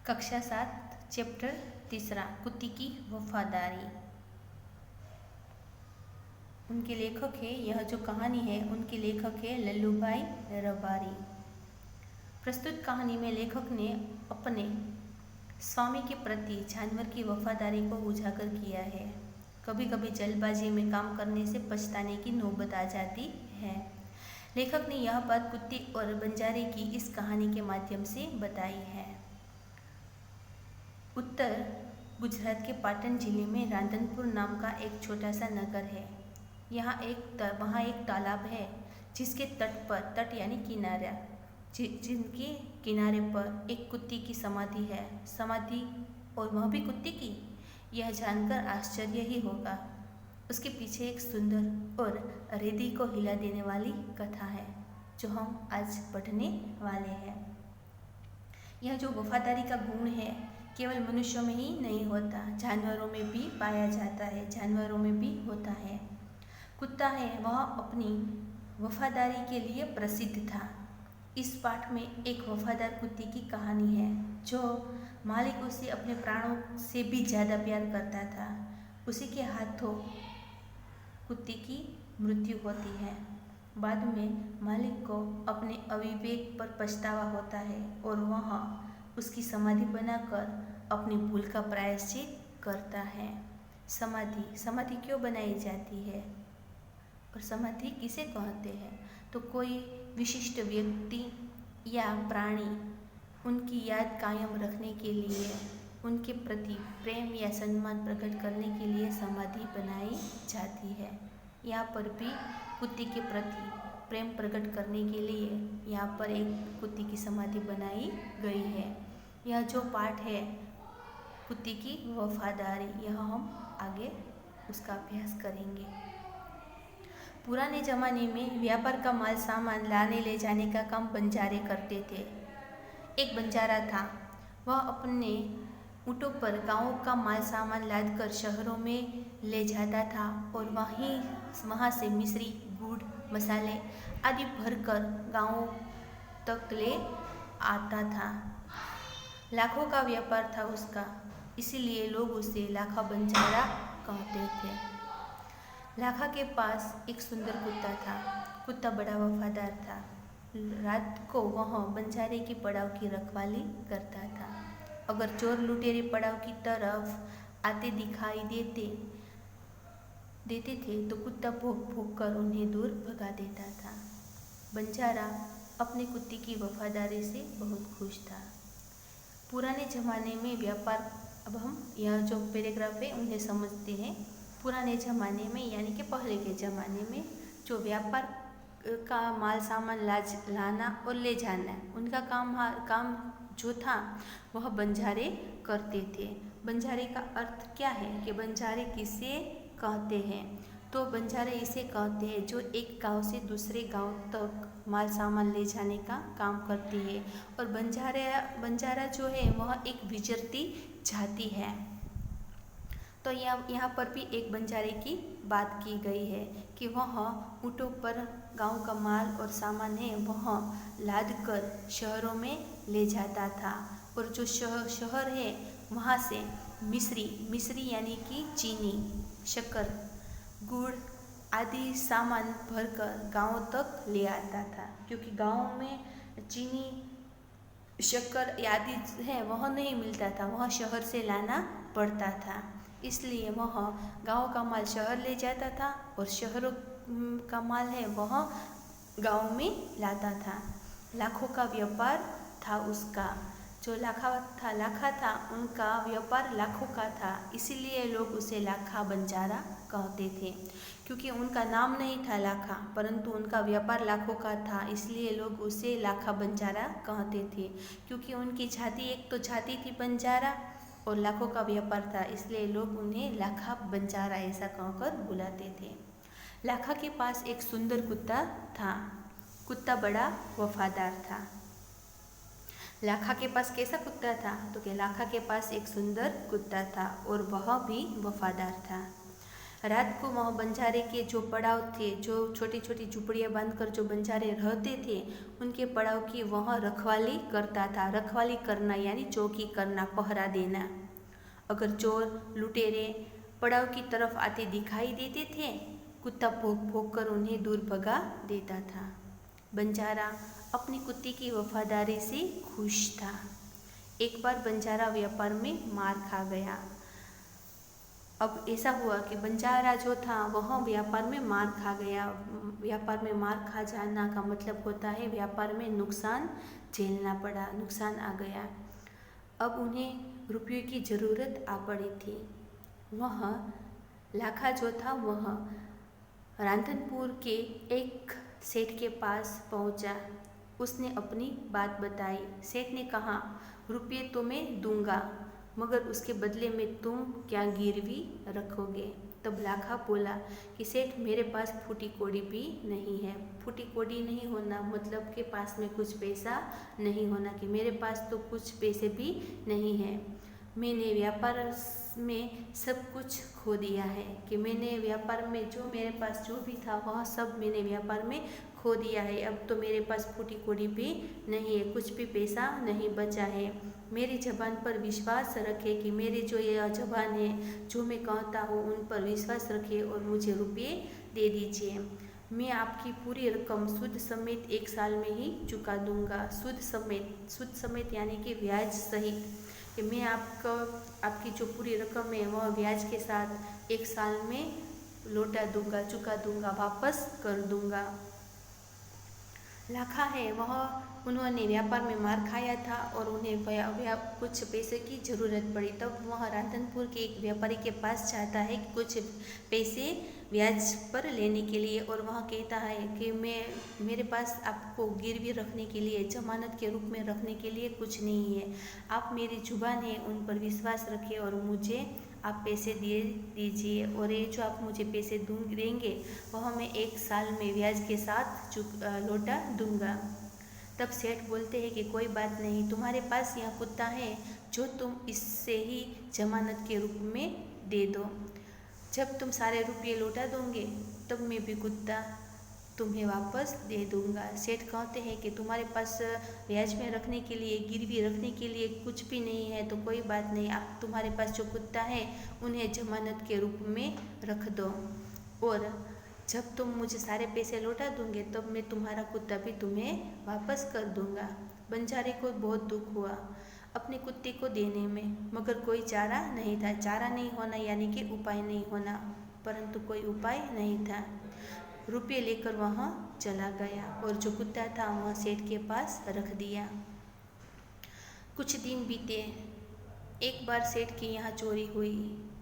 कक्षा 7 चैप्टर 3 कुत्ती की वफादारी। उनके लेखक है, यह जो कहानी है उनके लेखक है लल्लूभाई रबारी। प्रस्तुत कहानी में लेखक ने अपने स्वामी के प्रति जानवर की वफादारी को उजागर किया है। कभी कभी जल्दबाजी में काम करने से पछताने की नौबत आ जाती है। लेखक ने यह बात कुत्ती और बंजारे की इस कहानी के माध्यम से बताई है। उत्तर गुजरात के पाटन जिले में रांधनपुर नाम का एक छोटा सा नगर है। वहाँ एक तालाब है जिसके तट यानी किनारा जिनके किनारे पर एक कुत्ती की समाधि है। समाधि और वह भी कुत्ती की, यह जानकर आश्चर्य ही होगा। उसके पीछे एक सुंदर और हृदय को हिला देने वाली कथा है जो हम आज पढ़ने वाले हैं। यह जो वफादारी का गुण है केवल मनुष्यों में ही नहीं होता, जानवरों में भी पाया जाता है, जानवरों में भी होता है। कुत्ता है वह अपनी वफादारी के लिए प्रसिद्ध था। इस पाठ में एक वफादार कुत्ते की कहानी है जो मालिक उसे अपने प्राणों से भी ज़्यादा प्यार करता था। उसी के हाथों कुत्ते की मृत्यु होती है। बाद में मालिक को अपने अविवेक पर पछतावा होता है और वह उसकी समाधि बनाकर अपनी भूल का प्रायश्चित करता है। समाधि क्यों बनाई जाती है और समाधि किसे कहते हैं? तो कोई विशिष्ट व्यक्ति या प्राणी उनकी याद कायम रखने के लिए, उनके प्रति प्रेम या सम्मान प्रकट करने के लिए समाधि बनाई जाती है। यहाँ पर भी कुत्ते के प्रति प्रेम प्रकट करने के लिए यहाँ पर एक कुत्ते की समाधि बनाई गई है। यह जो पाठ है कुत्ते की वफादारी, यह हम आगे उसका अभ्यास करेंगे। पुराने ज़माने में व्यापार का माल सामान लाने ले जाने का काम बंजारे करते थे। एक बंजारा था, वह अपने ऊँटों पर गाँव का माल सामान लाद कर शहरों में ले जाता था और वहाँ से मिश्री, गुड़, मसाले आदि भरकर गाँव तक ले आता था। लाखों का व्यापार था उसका, इसीलिए लोग उसे लाखा बंजारा कहते थे। लाखा के पास एक सुंदर कुत्ता था। कुत्ता बड़ा वफादार था। रात को वह बंजारे की पड़ाव की रखवाली करता था। अगर चोर लुटेरे पड़ाव की तरफ आते दिखाई देते थे तो कुत्ता भौंक कर उन्हें दूर भगा देता था। बंजारा अपने कुत्ते की वफादारी से बहुत खुश था। पुराने ज़माने में व्यापार, अब हम यह जो पैराग्राफ है उन्हें समझते हैं। पुराने ज़माने में यानी कि पहले के ज़माने में जो व्यापार का माल सामान लाना और ले जाना, उनका काम जो था वह बंजारे करते थे। बंजारे का अर्थ क्या है कि बंजारे किसे कहते हैं? तो बंजारे इसे कहते हैं जो एक गांव से दूसरे गांव तक माल सामान ले जाने का काम करती है। और बंजारा जो है वह एक विचरती जाति है। तो यहाँ पर भी एक बंजारे की बात की गई है कि वह ऊँटों पर गांव का माल और सामान है वह लाद कर शहरों में ले जाता था। और जो शहर है वहाँ से मिश्री यानी कि चीनी, शक्कर, गुड़ आदि सामान भरकर गांव तक ले आता था। क्योंकि गांव में चीनी, शक्कर आदि है वह नहीं मिलता था, वह शहर से लाना पड़ता था। इसलिए वह गांव का माल शहर ले जाता था और शहरों का माल है वह गांव में लाता था। लाखों का व्यापार था उसका। जो लाखा था उनका व्यापार लाखों का था, इसीलिए लोग उसे लाखा बंजारा कहते थे। क्योंकि उनका नाम नहीं था लाखा, परंतु उनका व्यापार लाखों का था, इसलिए लोग उसे लाखा बंजारा कहते थे। क्योंकि उनकी जाति एक तो जाति थी बंजारा और लाखों का व्यापार था, इसलिए लोग उन्हें लाखा बंजारा ऐसा कहकर बुलाते थे। लाखा के पास एक सुंदर कुत्ता था। कुत्ता बड़ा वफादार था। लाखा के पास कैसा कुत्ता था? तो कि लाखा के पास एक सुंदर कुत्ता था और वह भी वफादार था। रात को वह बंजारे के जो पड़ाव थे, जो छोटी छोटी झुपड़ियाँ बांधकर जो बंजारे रहते थे, उनके पड़ाव की वह रखवाली करता था। रखवाली करना यानी चौकी करना, पहरा देना। अगर चोर लुटेरे पड़ाव की तरफ आते दिखाई देते थे, कुत्ता भौंक भौंक कर उन्हें दूर भगा देता था। बंजारा अपनी कुत्ते की वफादारी से खुश था। एक बार बंजारा व्यापार में मार खा गया। अब ऐसा हुआ कि बंजारा जो था वह व्यापार में मार खा गया। व्यापार में मार खा जाना का मतलब होता है व्यापार में नुकसान झेलना पड़ा, नुकसान आ गया। अब उन्हें रुपयों की ज़रूरत आ पड़ी थी। वह लाखा जो था वह रांधनपुर के एक सेठ के पास पहुंचा। उसने अपनी बात बताई। सेठ ने कहा, रुपये तो मैं दूंगा, मगर उसके बदले में तुम क्या गिरवी रखोगे? तब लाखा बोला कि सेठ, मेरे पास फूटी कौड़ी भी नहीं है। फूटी कौड़ी नहीं होना मतलब के पास में कुछ पैसा नहीं होना, कि मेरे पास तो कुछ पैसे भी नहीं है। मैंने व्यापार में सब कुछ खो दिया है, कि मैंने व्यापार में जो मेरे पास जो भी था वह सब मैंने व्यापार में खो दिया है। अब तो मेरे पास फूटी कौड़ी भी नहीं है, कुछ भी पैसा नहीं बचा है। मेरी ज़बान पर विश्वास रखे कि मेरी जो यह ज़बान है, जो मैं कहता हूँ उन पर विश्वास रखिए और मुझे रुपये दे दीजिए। मैं आपकी पूरी रकम सूद समेत 1 साल में ही चुका दूंगा। सूद समेत यानी कि ब्याज सहित, कि मैं आपकी जो पूरी रकम है वह ब्याज के साथ 1 साल में लौटा दूंगा, चुका दूंगा, वापस कर दूंगा। लाखा है वह उन्होंने व्यापार में मार खाया था और उन्हें कुछ पैसे की ज़रूरत पड़ी। तब वह राधनपुर के एक व्यापारी के पास जाता है कुछ पैसे ब्याज पर लेने के लिए, और वह कहता है कि मेरे पास आपको गिरवी रखने के लिए, जमानत के रूप में रखने के लिए कुछ नहीं है। आप मेरी जुबान है उन पर विश्वास रखिए और मुझे आप पैसे दे दीजिए, और ये जो आप मुझे पैसे देंगे वह मैं 1 साल में ब्याज के साथ लौटा दूंगा। तब सेठ बोलते हैं कि कोई बात नहीं, तुम्हारे पास यह कुत्ता है जो तुम इससे ही जमानत के रूप में दे दो। जब तुम सारे रुपये लौटा दोगे तब मैं भी कुत्ता तुम्हें वापस दे दूंगा। सेठ कहते हैं कि तुम्हारे पास ब्याज में रखने के लिए, गिरवी रखने के लिए कुछ भी नहीं है तो कोई बात नहीं, आप तुम्हारे पास जो कुत्ता है उन्हें जमानत के रूप में रख दो, और जब तुम मुझे सारे पैसे लौटा दोगे तब मैं तुम्हारा कुत्ता भी तुम्हें वापस कर दूंगा। बंजारे को बहुत दुख हुआ अपने कुत्ते को देने में, मगर कोई चारा नहीं था। चारा नहीं होना यानी कि उपाय नहीं होना, परंतु कोई उपाय नहीं था। रुपये लेकर वहाँ चला गया और जो कुत्ता था वह सेठ के पास रख दिया। कुछ दिन बीते। एक बार सेठ के यहाँ चोरी हुई।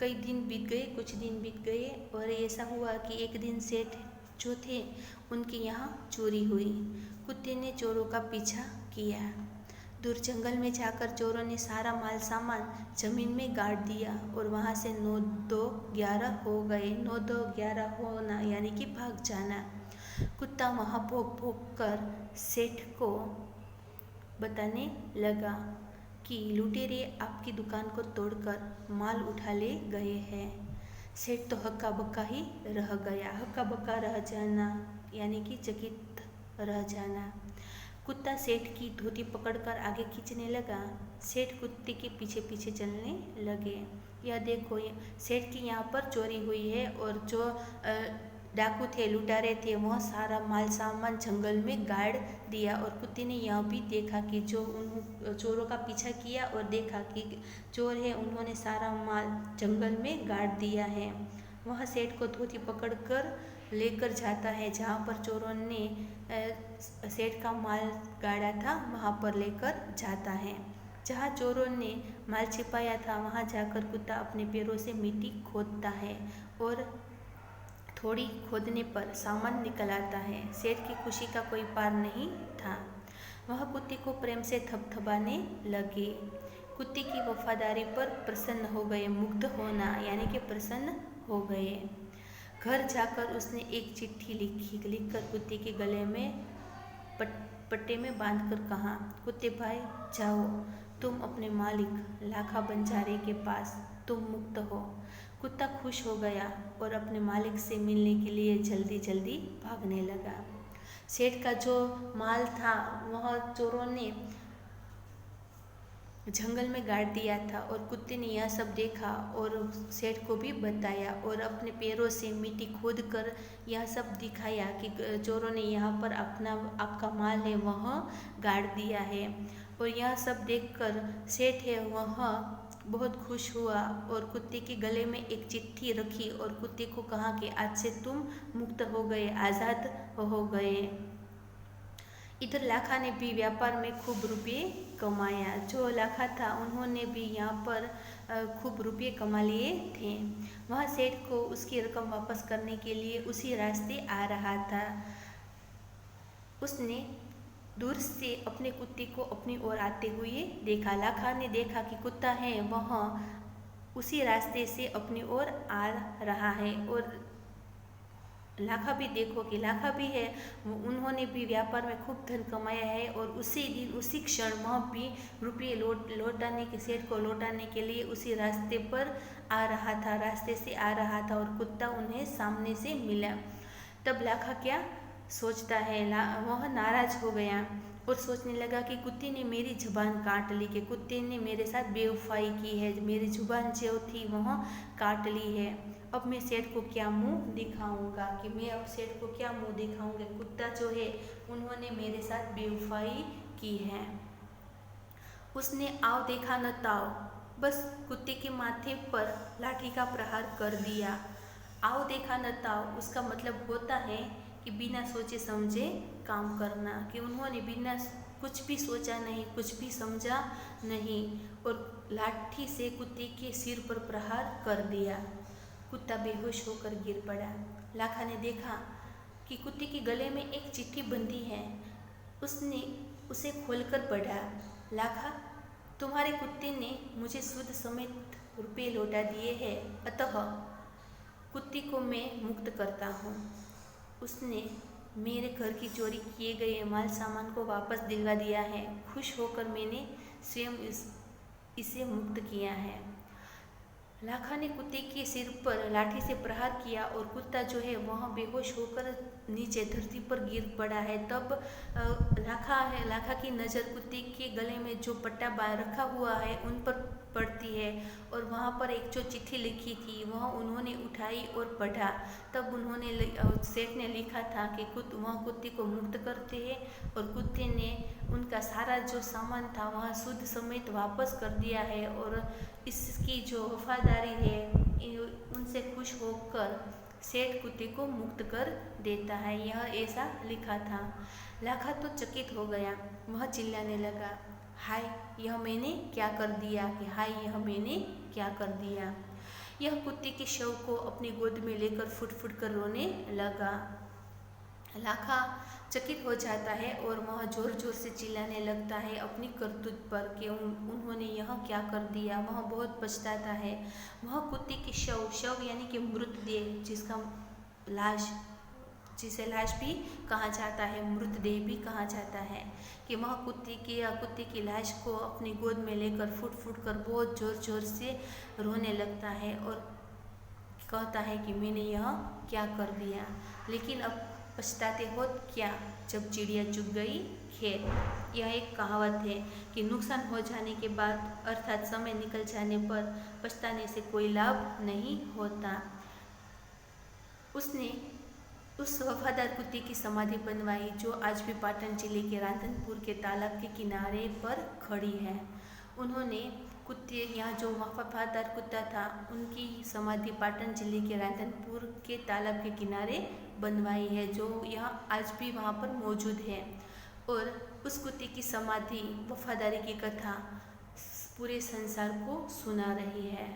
कई दिन बीत गए, कुछ दिन बीत गए, और ऐसा हुआ कि एक दिन सेठ जो थे उनके यहाँ चोरी हुई। कुत्ते ने चोरों का पीछा किया। दूर जंगल में जाकर चोरों ने सारा माल सामान जमीन में गाड़ दिया और वहाँ से 9-2-11 हो गए। 9-2-11 होना यानी कि भाग जाना। कुत्ता वहाँ भौंक भौंक कर सेठ को बताने लगा कि लुटेरे आपकी दुकान को तोड़कर माल उठा ले गए हैं। सेठ तो हक्का बक्का ही रह गया। हक्का बक्का रह जाना यानी कि चकित रह जाना। कुत्ता सेठ की धोती पकड़कर आगे खींचने लगा। सेठ कुत्ते के पीछे पीछे चलने लगे। यह देखो, सेठ की यहाँ पर चोरी हुई है और जो डाकू थे, लुटारे थे, वह सारा माल सामान जंगल में गाड़ दिया। और कुत्ते ने यह भी देखा कि जो उन चोरों का पीछा किया और देखा कि चोर है, उन्होंने सारा माल जंगल में गाड़ दिया है। वह सेठ को धोती पकड़कर लेकर जाता है जहाँ पर चोरों ने सेठ का माल गाड़ा था, वहाँ पर लेकर जाता है। जहाँ चोरों ने माल छिपाया था वहाँ जाकर कुत्ता अपने पैरों से मिट्टी खोदता है और थोड़ी खोदने पर सामान निकल आता है। सेठ की खुशी का कोई पार नहीं था। वह कुत्ते को प्रेम से थपथपाने लगे। कुत्ते की वफादारी पर प्रसन्न हो गए। मुग्ध होना यानी कि प्रसन्न हो गए। घर जाकर उसने एक चिट्ठी लिखकर कुत्ते के गले में पट्टे में बांधकर कहा, कुत्ते भाई जाओ, तुम अपने मालिक लाखा बंजारे के पास, तुम मुक्त हो। कुत्ता खुश हो गया और अपने मालिक से मिलने के लिए जल्दी जल्दी भागने लगा। सेठ का जो माल था वह चोरों ने जंगल में गाड़ दिया था और कुत्ते ने यह सब देखा और सेठ को भी बताया और अपने पैरों से मिट्टी खोद कर यह सब दिखाया कि चोरों ने यहाँ पर आपका माल है वह गाड़ दिया है। और यह सब देखकर सेठ है वह बहुत खुश हुआ और कुत्ते के गले में एक चिट्ठी रखी और कुत्ते को कहा कि आज से तुम मुक्त हो गए, आज़ाद हो गए। इधर लाखा ने भी व्यापार में खूब रुपये कमाया। जो लाखा था उन्होंने भी यहाँ पर खूब रुपये कमा लिए थे। वहाँ सेठ को उसकी रकम वापस करने के लिए उसी रास्ते आ रहा था। उसने दूर से अपने कुत्ते को अपनी ओर आते हुए देखा। लाखा ने देखा कि कुत्ता है वह उसी रास्ते से अपनी ओर आ रहा है और लाखा भी देखो कि लाखा भी है, उन्होंने भी व्यापार में खूब धन कमाया है और उसी दिन उसी क्षण वह भी रुपये लौटाने के सेठ को लौटाने के लिए उसी रास्ते पर आ रहा था, रास्ते से आ रहा था और कुत्ता उन्हें सामने से मिला। तब लाखा क्या सोचता है, वह नाराज हो गया और सोचने लगा कि कुत्ते ने मेरी जुबान काट ली, कि कुत्ते ने मेरे साथ बेवफाई की है, मेरी जुबान जो थी वह काट ली है। अब मैं सेठ को क्या मुंह दिखाऊंगा, कि मैं अब सेठ को क्या मुंह दिखाऊंगा, कुत्ता जो है उन्होंने मेरे साथ बेवफाई की है। उसने आओ देखा न ताओ, बस कुत्ते के माथे पर लाठी का प्रहार कर दिया। आओ देखा न ताओ उसका मतलब होता है कि बिना सोचे समझे काम करना, कि उन्होंने बिना कुछ भी सोचा नहीं, कुछ भी समझा नहीं और लाठी से कुत्ते के सिर पर प्रहार कर दिया। कुत्ता बेहोश होकर गिर पड़ा। लाखा ने देखा कि कुत्ते के गले में एक चिट्ठी बंधी है। उसने उसे खोलकर पढ़ा। लाखा, तुम्हारे कुत्ते ने मुझे सूद समेत रुपये लौटा दिए हैं, अतः कुत्ते को मैं मुक्त करता हूँ। उसने मेरे घर की चोरी किए गए माल सामान को वापस दिलवा दिया है। खुश होकर मैंने स्वयं इसे मुक्त किया है। लाखा ने कुत्ते के सिर पर लाठी से प्रहार किया और कुत्ता जो है वह बेहोश होकर नीचे धरती पर गिर पड़ा है। तब लाखा की नज़र कुत्ते के गले में जो पट्टा रखा हुआ है उन पर पड़ती है और वहाँ पर एक जो चिट्ठी लिखी थी वह उन्होंने उठाई और पढ़ा। तब सेठ ने लिखा था कि वह कुत्ते को मुक्त करते हैं और कुत्ते ने उनका सारा जो सामान था वह सूद समेत वापस कर दिया है और इसकी जो वफादारी है उनसे खुश होकर सेठ कुत्ते को मुक्त कर देता है। यह ऐसा लिखा था। लाखा तो चकित हो गया। वह चिल्लाने लगा, हाय यह मैंने क्या कर दिया, कि हाय यह मैंने क्या कर दिया। यह कुत्ते के शव को अपनी गोद में लेकर फुट फुट कर रोने लगा। लाखा चकित हो जाता है और वह जोर जोर से चिल्लाने लगता है अपनी करतूत पर कि उन्होंने यह क्या कर दिया। वह बहुत पछताता है। वह कुत्ते के शव यानी कि मृतदेह, जिसे लाश भी कहा जाता है, मृतदेह भी कहा जाता है, कि वह कुत्ते की लाश को अपनी गोद में लेकर फुट फुट कर बहुत जोर जोर से रोने लगता है और कहता है कि मैंने यह क्या कर दिया। लेकिन अब पछताते हो क्या, जब चिड़िया चुग गई खेत। यह एक कहावत है कि नुकसान हो जाने के बाद अर्थात समय निकल जाने पर पछताने से कोई लाभ नहीं होता। उसने उस वफादार कुत्ते की समाधि बनवाई जो आज भी पाटन जिले के रांधनपुर के तालाब के किनारे पर खड़ी है। उन्होंने यहाँ जो वफादार कुत्ता था उनकी समाधि पाटन जिले के रांधनपुर के तालाब के किनारे बनवाई है, जो यहाँ आज भी वहाँ पर मौजूद है। और उस कुत्ते की समाधि वफादारी की कथा पूरे संसार को सुना रही है।